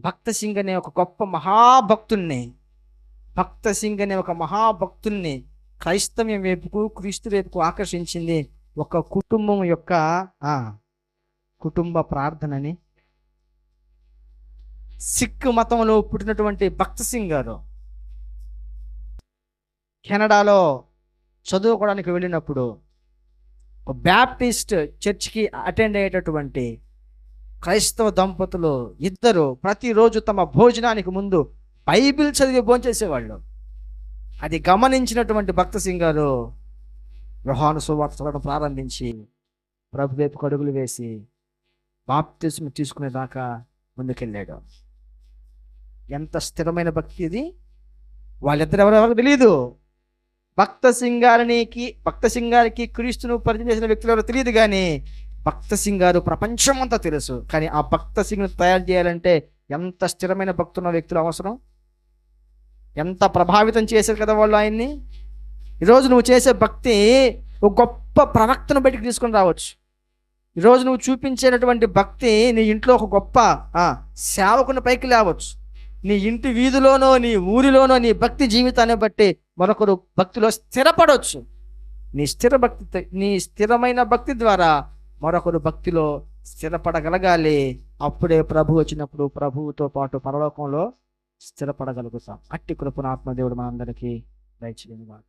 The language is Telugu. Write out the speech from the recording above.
భక్త సింగ్ అనే ఒక గొప్ప మహాభక్తుణ్ణి, భక్త సింగ్ అనే ఒక మహాభక్తుల్ని క్రైస్తవ్యం వైపుకు, క్రీస్తు వైపుకు ఆకర్షించింది ఒక కుటుంబం యొక్క కుటుంబ ప్రార్థనని. సిక్ మతంలో పుట్టినటువంటి భక్త సింగ్ గారు కెనడాలో చదువుకోవడానికి వెళ్ళినప్పుడు బ్యాప్టిస్ట్ చర్చ్కి అటెండ్ అయ్యేటటువంటి క్రైస్తవ దంపతులు ఇద్దరు ప్రతిరోజు తమ భోజనానికి ముందు బైబిల్ చదివి భోంచేసేవాళ్ళు. అది గమనించినటువంటి భక్త సింగ్ గారు యోహాను సువార్త చదవడం ప్రారంభించి ప్రభు వైపు అడుగులు వేసి బాప్తిస్మం తీసుకునేదాకా ముందుకెళ్ళాడు. ఎంత స్థిరమైన భక్తి ఇది! వాళ్ళిద్దరు ఎవరెవరికి తెలియదు. భక్త సింగ్ గారికి క్రీస్తును పరిచయం చేసిన వ్యక్తులు ఎవరో తెలియదు, కానీ భక్త సింగ్ గారు ప్రపంచం అంతా తెలుసు. కానీ ఆ భక్త సింగ్ను తయారు చేయాలంటే ఎంత స్థిరమైన భక్తున్న వ్యక్తులు అవసరం, ఎంత ప్రభావితం చేశారు కదా వాళ్ళు ఆయన్ని. ఈరోజు నువ్వు చేసే భక్తి ఒక గొప్ప ప్రవక్తను బయటికి తీసుకొని రావచ్చు. ఈరోజు నువ్వు చూపించేటటువంటి భక్తి నీ ఇంట్లో ఒక గొప్ప సేవకుని పైకి లేవచ్చు. నీ ఇంటి వీధిలోనో నీ ఊరిలోనో నీ భక్తి జీవితాన్ని బట్టి మరొకరు భక్తిలో స్థిరపడవచ్చు. నీ స్థిరమైన భక్తి ద్వారా మరొకరు భక్తిలో స్థిరపడగలగాలి. అప్పుడే ప్రభు వచ్చినప్పుడు ప్రభువుతో పాటు పరలోకంలో స్థిరపడగలుగుతాం. అట్టి కృపను ఆత్మదేవుడు మనందరికీ దయచేయను గాక.